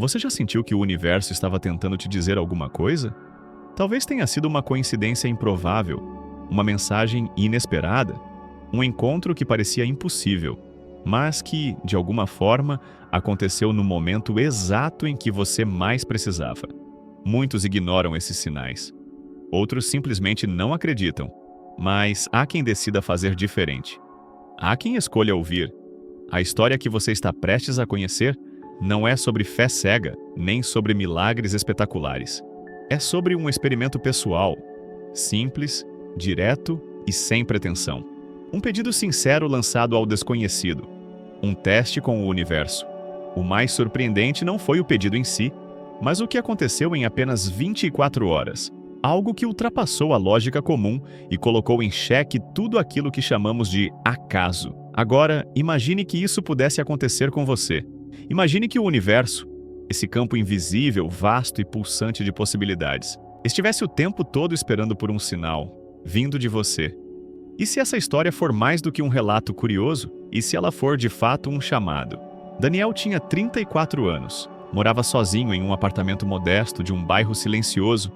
Você já sentiu que o universo estava tentando te dizer alguma coisa? Talvez tenha sido uma coincidência improvável, uma mensagem inesperada, um encontro que parecia impossível, mas que, de alguma forma, aconteceu no momento exato em que você mais precisava. Muitos ignoram esses sinais. Outros simplesmente não acreditam, mas há quem decida fazer diferente. Há quem escolha ouvir. A história que você está prestes a conhecer não é sobre fé cega, nem sobre milagres espetaculares. É sobre um experimento pessoal, simples, direto e sem pretensão. Um pedido sincero lançado ao desconhecido. Um teste com o universo. O mais surpreendente não foi o pedido em si, mas o que aconteceu em apenas 24 horas. Algo que ultrapassou a lógica comum e colocou em xeque tudo aquilo que chamamos de acaso. Agora, imagine que isso pudesse acontecer com você. Imagine que o universo, esse campo invisível, vasto e pulsante de possibilidades, estivesse o tempo todo esperando por um sinal, vindo de você. E se essa história for mais do que um relato curioso? E se ela for de fato um chamado? Daniel tinha 34 anos, morava sozinho em um apartamento modesto de um bairro silencioso,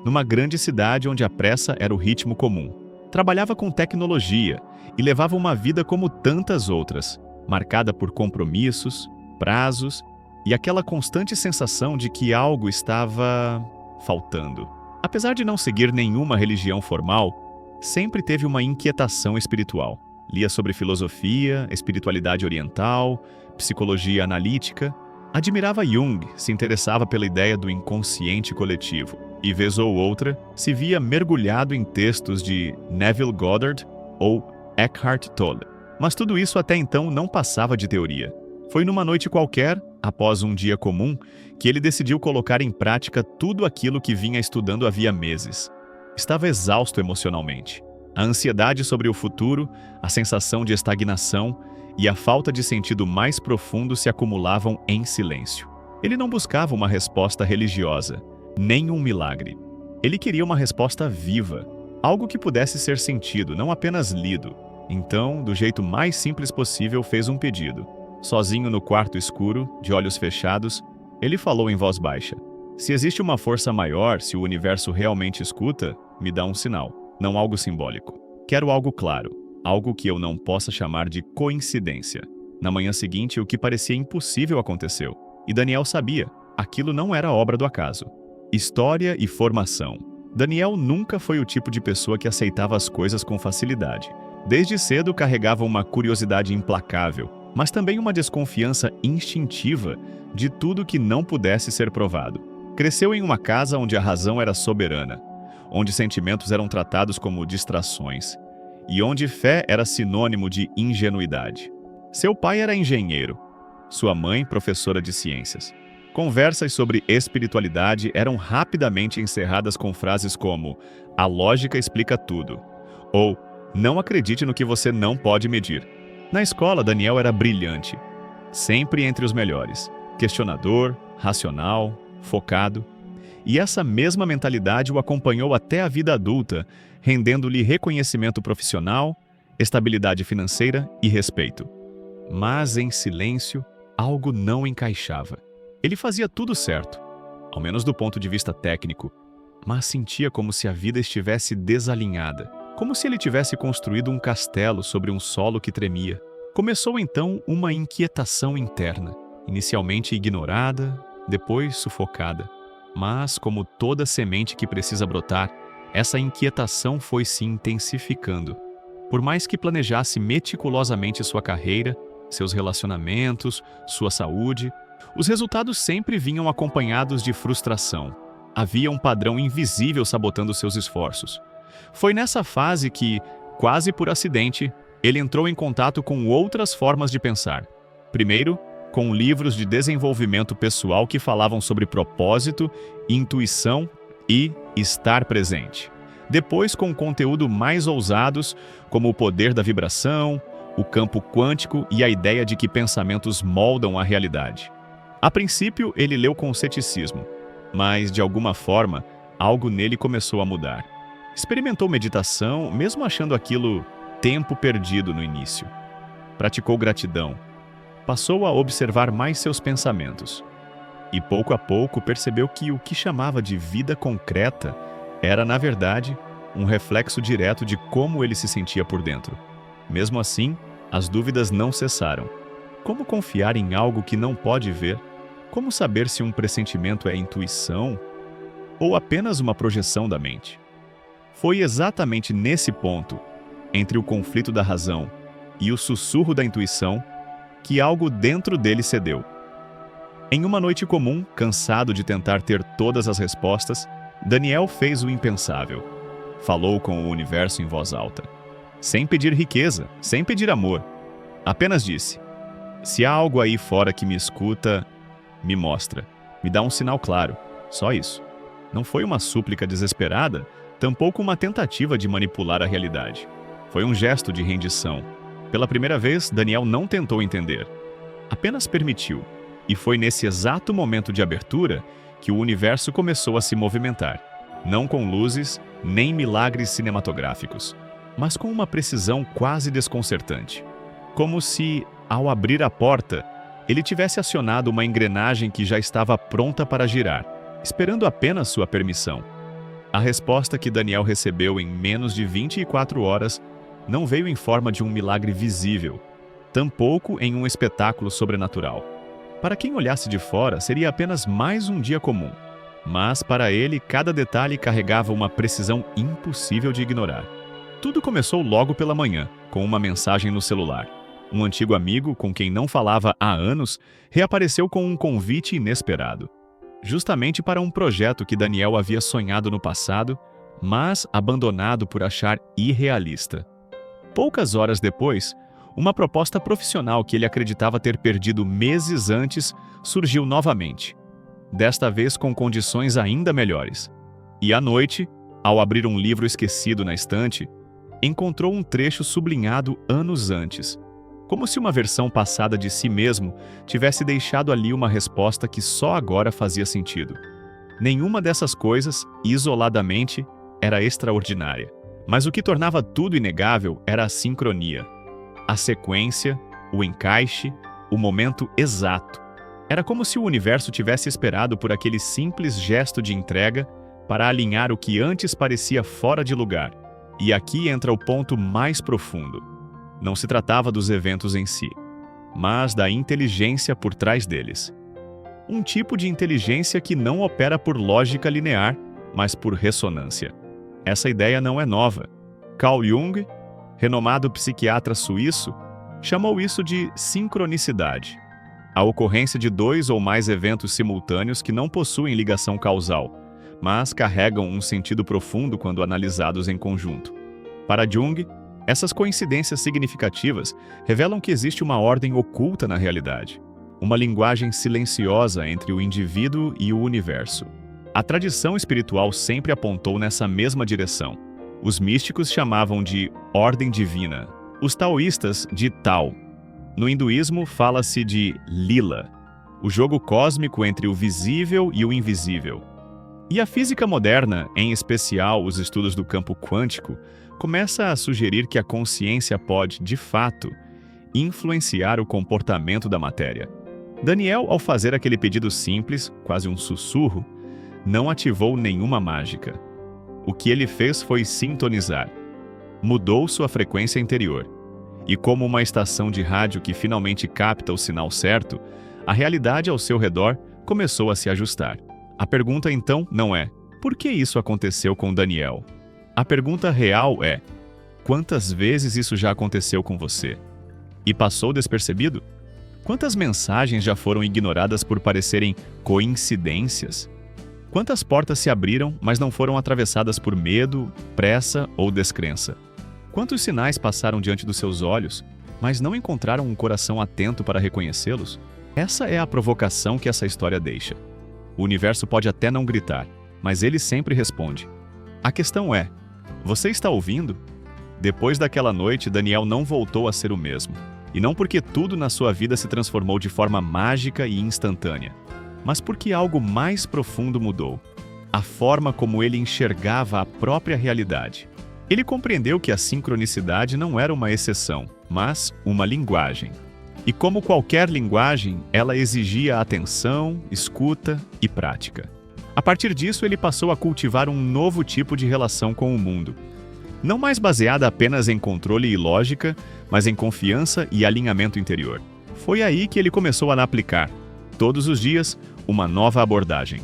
numa grande cidade onde a pressa era o ritmo comum. Trabalhava com tecnologia e levava uma vida como tantas outras, marcada por compromissos, prazos e aquela constante sensação de que algo estava faltando. Apesar de não seguir nenhuma religião formal, sempre teve uma inquietação espiritual. Lia sobre filosofia, espiritualidade oriental, psicologia analítica. Admirava Jung, se interessava pela ideia do inconsciente coletivo. E, vez ou outra, se via mergulhado em textos de Neville Goddard ou Eckhart Tolle. Mas tudo isso até então não passava de teoria. Foi numa noite qualquer, após um dia comum, que ele decidiu colocar em prática tudo aquilo que vinha estudando havia meses. Estava exausto emocionalmente. A ansiedade sobre o futuro, a sensação de estagnação e a falta de sentido mais profundo se acumulavam em silêncio. Ele não buscava uma resposta religiosa, nem um milagre. Ele queria uma resposta viva, algo que pudesse ser sentido, não apenas lido. Então, do jeito mais simples possível, fez um pedido. Sozinho no quarto escuro, de olhos fechados, ele falou em voz baixa: "Se existe uma força maior, se o universo realmente escuta, me dá um sinal, não algo simbólico. Quero algo claro, algo que eu não possa chamar de coincidência." Na manhã seguinte, o que parecia impossível aconteceu. E Daniel sabia, aquilo não era obra do acaso. História e formação. Daniel nunca foi o tipo de pessoa que aceitava as coisas com facilidade. Desde cedo carregava uma curiosidade implacável, mas também uma desconfiança instintiva de tudo que não pudesse ser provado. Cresceu em uma casa onde a razão era soberana, onde sentimentos eram tratados como distrações, e onde fé era sinônimo de ingenuidade. Seu pai era engenheiro, sua mãe professora de ciências. Conversas sobre espiritualidade eram rapidamente encerradas com frases como "a lógica explica tudo" ou "não acredite no que você não pode medir". Na escola, Daniel era brilhante, sempre entre os melhores, questionador, racional, focado. E essa mesma mentalidade o acompanhou até a vida adulta, rendendo-lhe reconhecimento profissional, estabilidade financeira e respeito. Mas, em silêncio, algo não encaixava. Ele fazia tudo certo, ao menos do ponto de vista técnico, mas sentia como se a vida estivesse desalinhada, como se ele tivesse construído um castelo sobre um solo que tremia. Começou então uma inquietação interna, inicialmente ignorada, depois sufocada. Mas, como toda semente que precisa brotar, essa inquietação foi se intensificando. Por mais que planejasse meticulosamente sua carreira, seus relacionamentos, sua saúde, os resultados sempre vinham acompanhados de frustração. Havia um padrão invisível sabotando seus esforços. Foi nessa fase que, quase por acidente, ele entrou em contato com outras formas de pensar. Primeiro, com livros de desenvolvimento pessoal que falavam sobre propósito, intuição e estar presente. Depois, com conteúdo mais ousados, como o poder da vibração, o campo quântico e a ideia de que pensamentos moldam a realidade. A princípio, ele leu com ceticismo, mas, de alguma forma, algo nele começou a mudar. Experimentou meditação, mesmo achando aquilo tempo perdido no início. Praticou gratidão. Passou a observar mais seus pensamentos. e pouco a pouco percebeu que o que chamava de vida concreta era, na verdade, um reflexo direto de como ele se sentia por dentro. Mesmo assim, as dúvidas não cessaram. Como confiar em algo que não pode ver? Como saber se um pressentimento é intuição ou apenas uma projeção da mente? Foi exatamente nesse ponto, entre o conflito da razão e o sussurro da intuição, que algo dentro dele cedeu. Em uma noite comum, cansado de tentar ter todas as respostas, Daniel fez o impensável. Falou com o universo em voz alta. Sem pedir riqueza, sem pedir amor. Apenas disse: se há algo aí fora que me escuta, me mostra. Me dá um sinal claro. Só isso. Não foi uma súplica desesperada, tampouco uma tentativa de manipular a realidade. Foi um gesto de rendição. Pela primeira vez, Daniel não tentou entender. Apenas permitiu. E foi nesse exato momento de abertura que o universo começou a se movimentar. Não com luzes, nem milagres cinematográficos, mas com uma precisão quase desconcertante. Como se, ao abrir a porta, ele tivesse acionado uma engrenagem que já estava pronta para girar, esperando apenas sua permissão. A resposta que Daniel recebeu em menos de 24 horas não veio em forma de um milagre visível, tampouco em um espetáculo sobrenatural. Para quem olhasse de fora, seria apenas mais um dia comum. Mas, para ele, cada detalhe carregava uma precisão impossível de ignorar. Tudo começou logo pela manhã, com uma mensagem no celular. Um antigo amigo, com quem não falava há anos, reapareceu com um convite inesperado. Justamente para um projeto que Daniel havia sonhado no passado, mas abandonado por achar irrealista. Poucas horas depois, uma proposta profissional que ele acreditava ter perdido meses antes surgiu novamente. Desta vez com condições ainda melhores. E à noite, ao abrir um livro esquecido na estante, encontrou um trecho sublinhado anos antes, como se uma versão passada de si mesmo tivesse deixado ali uma resposta que só agora fazia sentido. Nenhuma dessas coisas, isoladamente, era extraordinária. Mas o que tornava tudo inegável era a sincronia. A sequência, o encaixe, o momento exato. Era como se o universo tivesse esperado por aquele simples gesto de entrega para alinhar o que antes parecia fora de lugar. E aqui entra o ponto mais profundo. Não se tratava dos eventos em si, mas da inteligência por trás deles. Um tipo de inteligência que não opera por lógica linear, mas por ressonância. Essa ideia não é nova. Carl Jung, renomado psiquiatra suíço, chamou isso de sincronicidade. A ocorrência de dois ou mais eventos simultâneos que não possuem ligação causal, mas carregam um sentido profundo quando analisados em conjunto. Para Jung, essas coincidências significativas revelam que existe uma ordem oculta na realidade, uma linguagem silenciosa entre o indivíduo e o universo. A tradição espiritual sempre apontou nessa mesma direção. Os místicos chamavam de ordem divina, os taoístas de Tao. No hinduísmo, fala-se de Lila, o jogo cósmico entre o visível e o invisível. E a física moderna, em especial os estudos do campo quântico, começa a sugerir que a consciência pode, de fato, influenciar o comportamento da matéria. Daniel, ao fazer aquele pedido simples, quase um sussurro, não ativou nenhuma mágica. O que ele fez foi sintonizar. Mudou sua frequência interior. E como uma estação de rádio que finalmente capta o sinal certo, a realidade ao seu redor começou a se ajustar. A pergunta então não é: por que isso aconteceu com Daniel? A pergunta real é: quantas vezes isso já aconteceu com você? E passou despercebido? Quantas mensagens já foram ignoradas por parecerem coincidências? Quantas portas se abriram, mas não foram atravessadas por medo, pressa ou descrença? Quantos sinais passaram diante dos seus olhos, mas não encontraram um coração atento para reconhecê-los? Essa é a provocação que essa história deixa. O universo pode até não gritar, mas ele sempre responde. A questão é: você está ouvindo? Depois daquela noite, Daniel não voltou a ser o mesmo. E não porque tudo na sua vida se transformou de forma mágica e instantânea, mas porque algo mais profundo mudou. A forma como ele enxergava a própria realidade. Ele compreendeu que a sincronicidade não era uma exceção, mas uma linguagem. E como qualquer linguagem, ela exigia atenção, escuta e prática. A partir disso, ele passou a cultivar um novo tipo de relação com o mundo. Não mais baseada apenas em controle e lógica, mas em confiança e alinhamento interior. Foi aí que ele começou a aplicar, todos os dias, uma nova abordagem.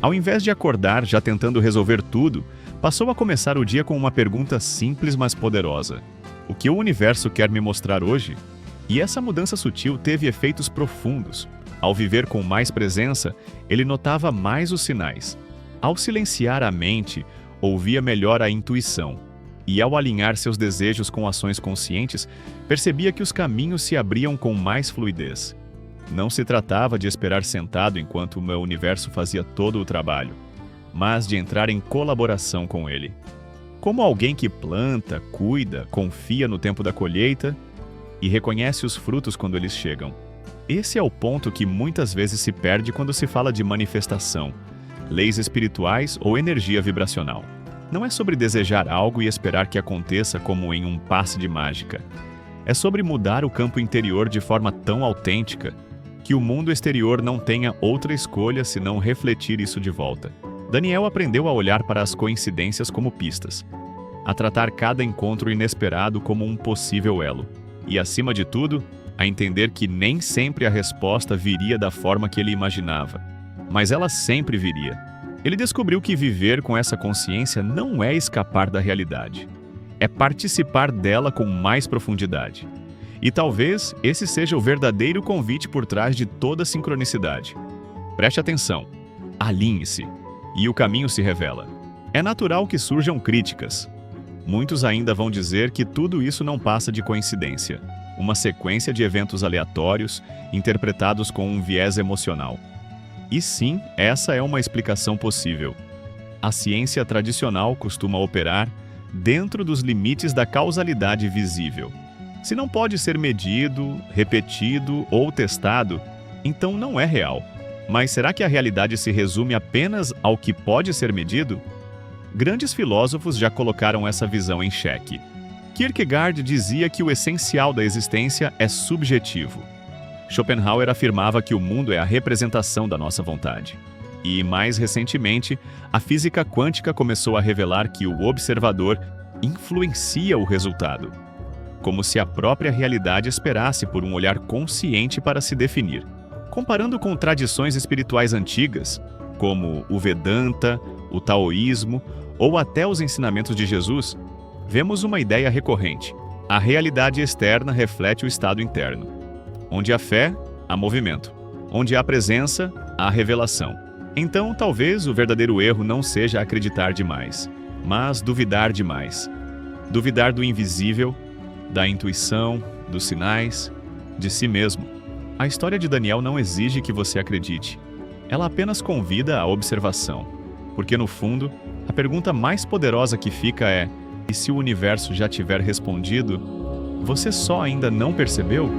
Ao invés de acordar já tentando resolver tudo, passou a começar o dia com uma pergunta simples, mas poderosa. O que o universo quer me mostrar hoje? E essa mudança sutil teve efeitos profundos. Ao viver com mais presença, ele notava mais os sinais. Ao silenciar a mente, ouvia melhor a intuição. E ao alinhar seus desejos com ações conscientes, percebia que os caminhos se abriam com mais fluidez. Não se tratava de esperar sentado enquanto o meu universo fazia todo o trabalho, mas de entrar em colaboração com ele. Como alguém que planta, cuida, confia no tempo da colheita e reconhece os frutos quando eles chegam. Esse é o ponto que muitas vezes se perde quando se fala de manifestação, leis espirituais ou energia vibracional. Não é sobre desejar algo e esperar que aconteça como em um passe de mágica. É sobre mudar o campo interior de forma tão autêntica que o mundo exterior não tenha outra escolha senão refletir isso de volta. Daniel aprendeu a olhar para as coincidências como pistas, a tratar cada encontro inesperado como um possível elo. E, acima de tudo, a entender que nem sempre a resposta viria da forma que ele imaginava, mas ela sempre viria. Ele descobriu que viver com essa consciência não é escapar da realidade, é participar dela com mais profundidade. E talvez esse seja o verdadeiro convite por trás de toda sincronicidade. Preste atenção, alinhe-se, e o caminho se revela. É natural que surjam críticas. Muitos ainda vão dizer que tudo isso não passa de coincidência, uma sequência de eventos aleatórios, interpretados com um viés emocional. E sim, essa é uma explicação possível. A ciência tradicional costuma operar dentro dos limites da causalidade visível. Se não pode ser medido, repetido ou testado, então não é real. Mas será que a realidade se resume apenas ao que pode ser medido? Grandes filósofos já colocaram essa visão em xeque. Kierkegaard dizia que o essencial da existência é subjetivo. Schopenhauer afirmava que o mundo é a representação da nossa vontade. E, mais recentemente, a física quântica começou a revelar que o observador influencia o resultado, como se a própria realidade esperasse por um olhar consciente para se definir. Comparando com tradições espirituais antigas, como o Vedanta, o Taoísmo ou até os ensinamentos de Jesus, vemos uma ideia recorrente. A realidade externa reflete o estado interno. Onde há fé, há movimento. Onde há presença, há revelação. Então, talvez o verdadeiro erro não seja acreditar demais, mas duvidar demais. Duvidar do invisível, da intuição, dos sinais, de si mesmo. A história de Daniel não exige que você acredite. Ela apenas convida à observação. Porque, no fundo, a pergunta mais poderosa que fica é: e se o universo já tiver respondido, você só ainda não percebeu?